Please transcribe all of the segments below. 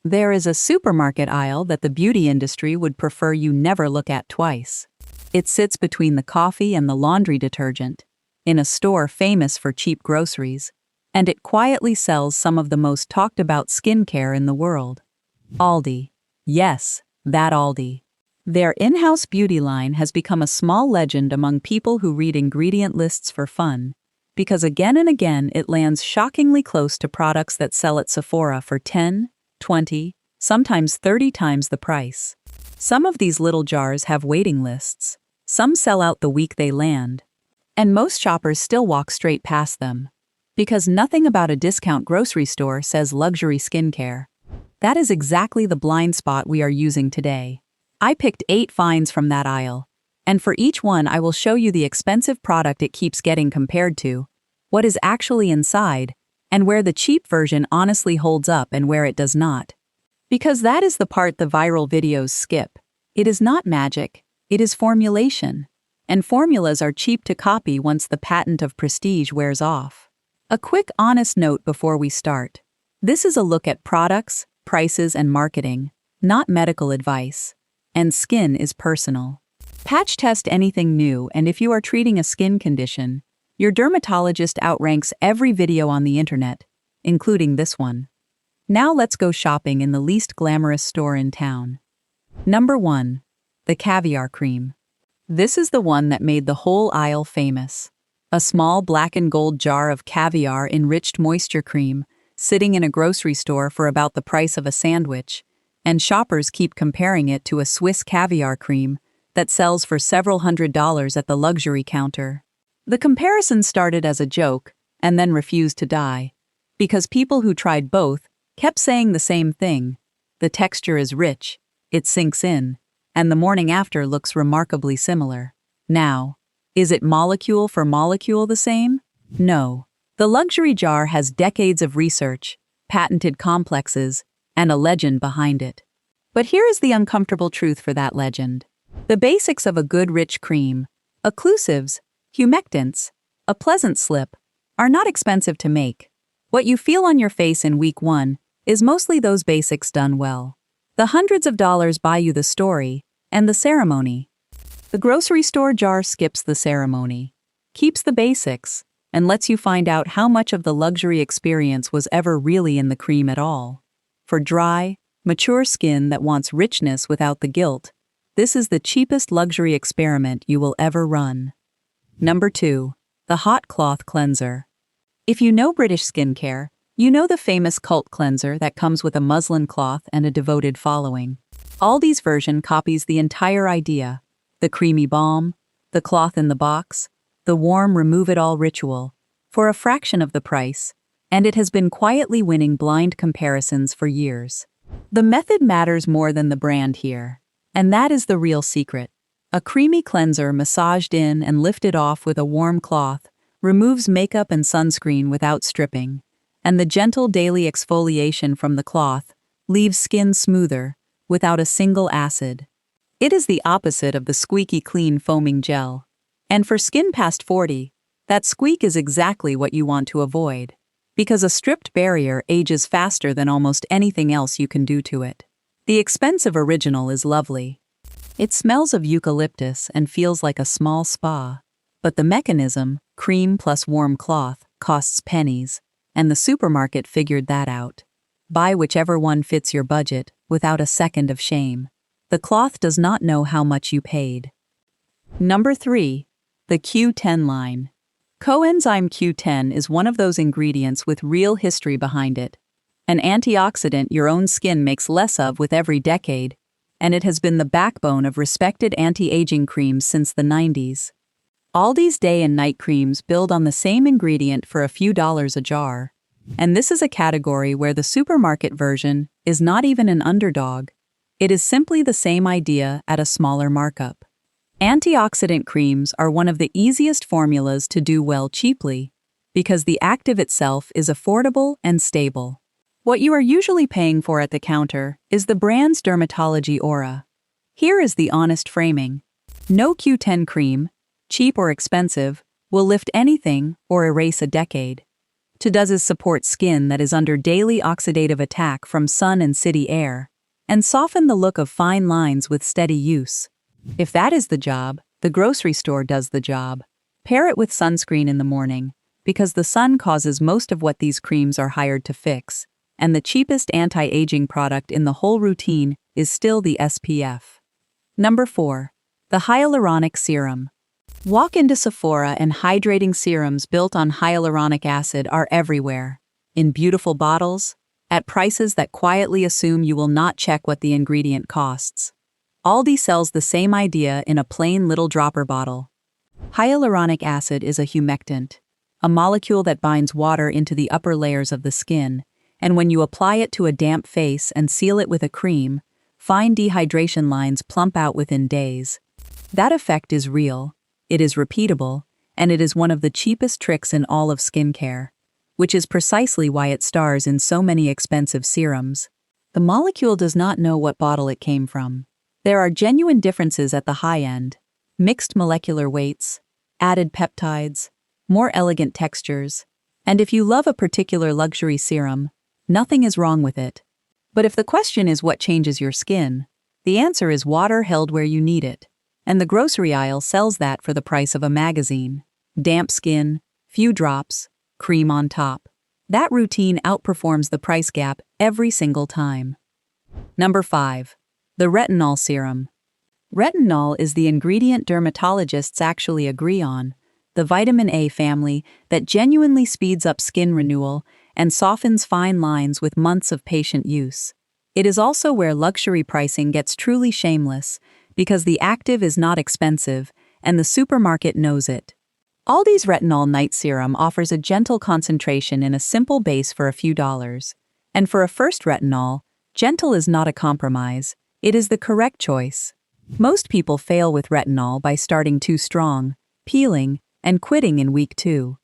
There is a supermarket aisle that the beauty industry would prefer you never look at twice. It sits between the coffee and the laundry detergent, in a store famous for cheap groceries, and it quietly sells some of the most talked about skincare in the world. Aldi. Yes, that Aldi. Their in-house beauty line has become a small legend among people who read ingredient lists for fun, because again and again it lands shockingly close to products that sell at Sephora for 10, 20, sometimes 30 times the price. Some of these little jars have waiting lists. Some sell out the week they land. And most shoppers still walk straight past them. Because nothing about a discount grocery store says luxury skincare. That is exactly the blind spot we are using today. I picked 8 finds from that aisle. And for each one I will show you the expensive product it keeps getting compared to, what is actually inside, and where the cheap version honestly holds up and where it does not. Because that is the part the viral videos skip. It is not magic, it is formulation. And formulas are cheap to copy once the patent of prestige wears off. A quick honest note before we start. This is a look at products, prices, and marketing, not medical advice. And skin is personal. Patch test anything new, and if you are treating a skin condition, your dermatologist outranks every video on the internet, including this one. Now let's go shopping in the least glamorous store in town. Number 1. The Caviar Cream. This is the one that made the whole aisle famous. A small black and gold jar of caviar-enriched moisture cream, sitting in a grocery store for about the price of a sandwich, and shoppers keep comparing it to a Swiss caviar cream that sells for several $100s at the luxury counter. The comparison started as a joke and then refused to die, because people who tried both kept saying the same thing. The texture is rich, it sinks in, and the morning after looks remarkably similar. Now, is it molecule for molecule the same? No. The luxury jar has decades of research, patented complexes, and a legend behind it. But here is the uncomfortable truth for that legend. The basics of a good rich cream, occlusives, humectants, a pleasant slip, are not expensive to make. What you feel on your face in week 1 is mostly those basics done well. The hundreds of dollars buy you the story and the ceremony. The grocery store jar skips the ceremony, keeps the basics, and lets you find out how much of the luxury experience was ever really in the cream at all. For dry, mature skin that wants richness without the guilt, this is the cheapest luxury experiment you will ever run. Number 2. The Hot Cloth Cleanser. If you know British skincare, you know the famous cult cleanser that comes with a muslin cloth and a devoted following. Aldi's version copies the entire idea: the creamy balm, the cloth in the box, the warm remove-it-all ritual, for a fraction of the price, and it has been quietly winning blind comparisons for years. The method matters more than the brand here, and that is the real secret. A creamy cleanser massaged in and lifted off with a warm cloth removes makeup and sunscreen without stripping, and the gentle daily exfoliation from the cloth leaves skin smoother, without a single acid. It is the opposite of the squeaky clean foaming gel. And for skin past 40, that squeak is exactly what you want to avoid, because a stripped barrier ages faster than almost anything else you can do to it. The expensive original is lovely. It smells of eucalyptus and feels like a small spa, but the mechanism, cream plus warm cloth, costs pennies, and the supermarket figured that out. Buy whichever one fits your budget without a second of shame. The cloth does not know how much you paid. Number 3. The Q10 line. Coenzyme Q10 is one of those ingredients with real history behind it. An antioxidant your own skin makes less of with every decade, and it has been the backbone of respected anti-aging creams since the 90s. Aldi's day and night creams build on the same ingredient for a few dollars a jar, and this is a category where the supermarket version is not even an underdog. It is simply the same idea at a smaller markup. Antioxidant creams are one of the easiest formulas to do well cheaply, because the active itself is affordable and stable. What you are usually paying for at the counter is the brand's dermatology aura. Here is the honest framing. No Q10 cream, cheap or expensive, will lift anything or erase a decade. To does support skin that is under daily oxidative attack from sun and city air, and soften the look of fine lines with steady use. If that is the job, the grocery store does the job. Pair it with sunscreen in the morning, because the sun causes most of what these creams are hired to fix, and the cheapest anti-aging product in the whole routine is still the SPF. Number 4. The hyaluronic serum. Walk into Sephora and hydrating serums built on hyaluronic acid are everywhere. In beautiful bottles, at prices that quietly assume you will not check what the ingredient costs. Aldi sells the same idea in a plain little dropper bottle. Hyaluronic acid is a humectant, a molecule that binds water into the upper layers of the skin, and when you apply it to a damp face and seal it with a cream, fine dehydration lines plump out within days. That effect is real, it is repeatable, and it is one of the cheapest tricks in all of skincare, which is precisely why it stars in so many expensive serums. The molecule does not know what bottle it came from. There are genuine differences at the high end, mixed molecular weights, added peptides, more elegant textures, and if you love a particular luxury serum, nothing is wrong with it. But if the question is what changes your skin, the answer is water held where you need it, and the grocery aisle sells that for the price of a magazine. Damp skin, few drops, cream on top. That routine outperforms the price gap every single time. Number 5. The retinol serum. Retinol is the ingredient dermatologists actually agree on, the vitamin A family that genuinely speeds up skin renewal and softens fine lines with months of patient use. It is also where luxury pricing gets truly shameless, because the active is not expensive, and the supermarket knows it. Aldi's Retinol Night Serum offers a gentle concentration in a simple base for a few dollars. And for a first retinol, gentle is not a compromise, it is the correct choice. Most people fail with retinol by starting too strong, peeling, and quitting in week 2.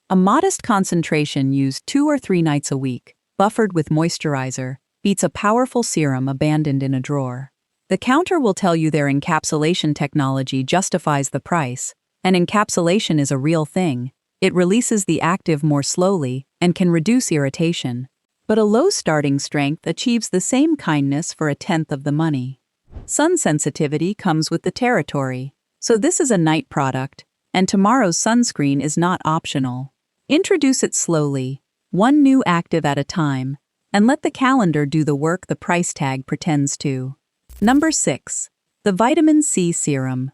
A modest concentration used 2 or 3 nights a week, buffered with moisturizer, beats a powerful serum abandoned in a drawer. The counter will tell you their encapsulation technology justifies the price, and encapsulation is a real thing. It releases the active more slowly and can reduce irritation. But a low starting strength achieves the same kindness for 1/10 of the money. Sun sensitivity comes with the territory, so this is a night product, and tomorrow's sunscreen is not optional. Introduce it slowly, one new active at a time, and let the calendar do the work the price tag pretends to. Number 6. The Vitamin C Serum.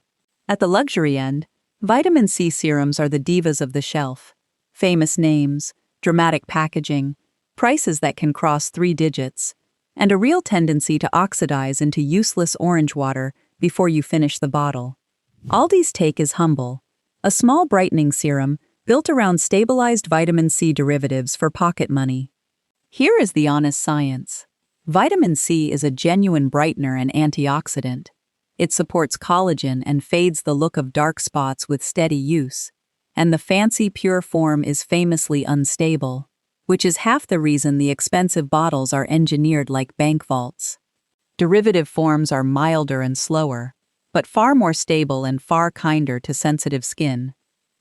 At the luxury end, vitamin C serums are the divas of the shelf. Famous names, dramatic packaging, prices that can cross 3 digits, and a real tendency to oxidize into useless orange water before you finish the bottle. Aldi's take is humble, a small brightening serum built around stabilized vitamin C derivatives for pocket money. Here is the honest science. Vitamin C is a genuine brightener and antioxidant. It supports collagen and fades the look of dark spots with steady use, and the fancy pure form is famously unstable, which is half the reason the expensive bottles are engineered like bank vaults. Derivative forms are milder and slower, but far more stable and far kinder to sensitive skin.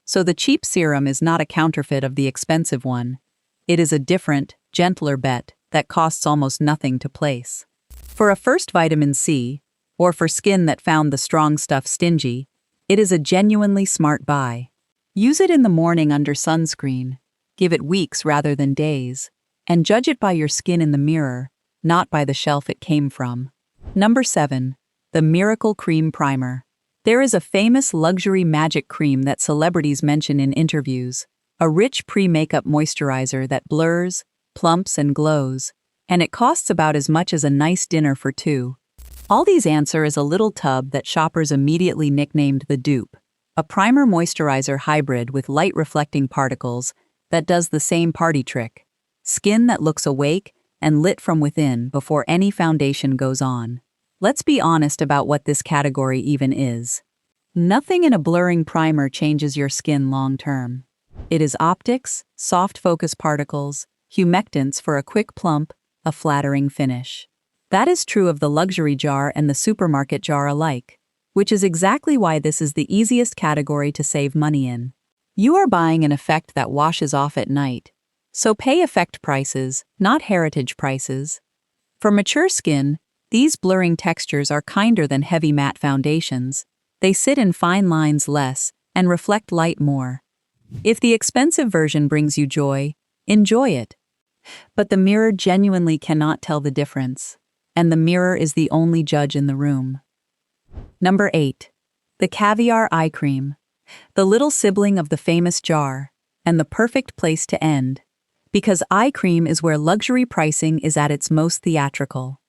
So the cheap serum is not a counterfeit of the expensive one. It is a different, gentler bet that costs almost nothing to place. For a first vitamin C, or for skin that found the strong stuff stingy, it is a genuinely smart buy. Use it in the morning under sunscreen, give it weeks rather than days, and judge it by your skin in the mirror, not by the shelf it came from. Number 7. The Miracle Cream Primer. There is a famous luxury magic cream that celebrities mention in interviews, a rich pre-makeup moisturizer that blurs, plumps, and glows, and it costs about as much as a nice dinner for 2. Aldi's answer is a little tub that shoppers immediately nicknamed the dupe, a primer moisturizer hybrid with light-reflecting particles that does the same party trick. Skin that looks awake and lit from within before any foundation goes on. Let's be honest about what this category even is. Nothing in a blurring primer changes your skin long-term. It is optics, soft focus particles, humectants for a quick plump, a flattering finish. That is true of the luxury jar and the supermarket jar alike, which is exactly why this is the easiest category to save money in. You are buying an effect that washes off at night, So pay effect prices, not heritage prices. For mature skin, these blurring textures are kinder than heavy matte foundations. They sit in fine lines less and reflect light more. If the expensive version brings you joy, enjoy it. But the mirror genuinely cannot tell the difference, and the mirror is the only judge in the room. Number 8. The Caviar Eye Cream. The little sibling of the famous jar, and the perfect place to end. Because eye cream is where luxury pricing is at its most theatrical.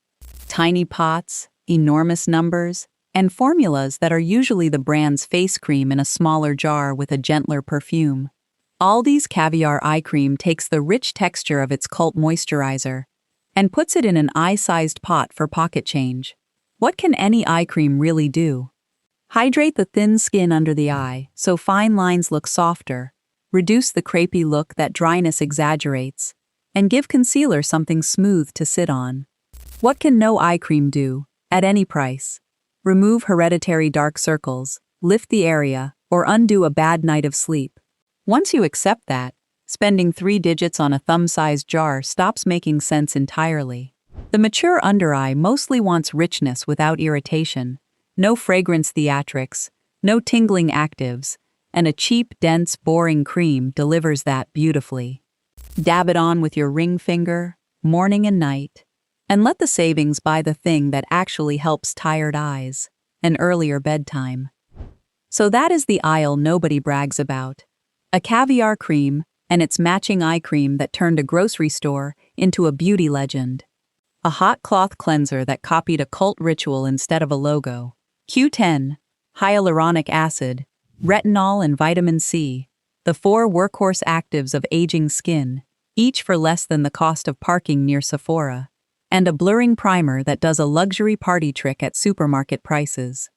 Tiny pots, enormous numbers, and formulas that are usually the brand's face cream in a smaller jar with a gentler perfume. Aldi's Caviar Eye Cream takes the rich texture of its cult moisturizer and puts it in an eye-sized pot for pocket change. What can any eye cream really do? Hydrate the thin skin under the eye so fine lines look softer, reduce the crepey look that dryness exaggerates, and give concealer something smooth to sit on. What can no eye cream do, at any price? Remove hereditary dark circles, lift the area, or undo a bad night of sleep. Once you accept that, spending 3 digits on a thumb-sized jar stops making sense entirely. The mature under eye mostly wants richness without irritation, no fragrance theatrics, no tingling actives, and a cheap, dense, boring cream delivers that beautifully. Dab it on with your ring finger, morning and night, and let the savings buy the thing that actually helps tired eyes, an earlier bedtime. So that is the aisle nobody brags about. A caviar cream and its matching eye cream that turned a grocery store into a beauty legend. A hot cloth cleanser that copied a cult ritual instead of a logo. Q10, hyaluronic acid, retinol and vitamin C, the 4 workhorse actives of aging skin, each for less than the cost of parking near Sephora, and a blurring primer that does a luxury party trick at supermarket prices.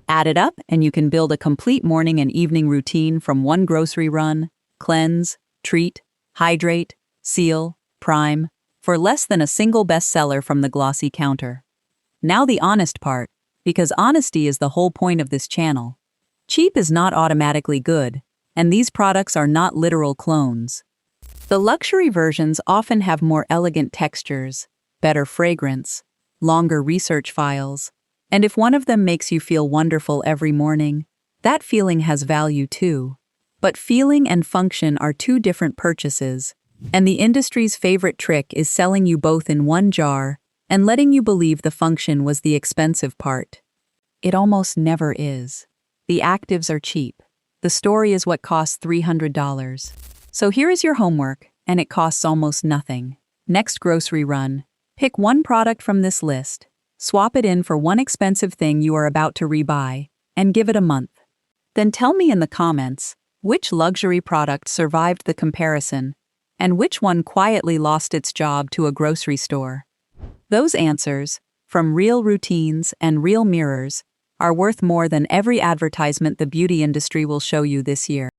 Add it up and you can build a complete morning and evening routine from one grocery run, cleanse, treat, hydrate, seal, prime, for less than a single bestseller from the glossy counter. Now the honest part, because honesty is the whole point of this channel. Cheap is not automatically good, and these products are not literal clones. The luxury versions often have more elegant textures, better fragrance, longer research files, and if one of them makes you feel wonderful every morning, that feeling has value too. But feeling and function are 2 different purchases, and the industry's favorite trick is selling you both in one jar and letting you believe the function was the expensive part. It almost never is. The actives are cheap. The story is what costs $300. So here is your homework, and it costs almost nothing. Next grocery run, pick one product from this list, swap it in for one expensive thing you are about to rebuy, and give it a month. Then tell me in the comments, which luxury product survived the comparison, and which one quietly lost its job to a grocery store. Those answers, from real routines and real mirrors, are worth more than every advertisement the beauty industry will show you this year.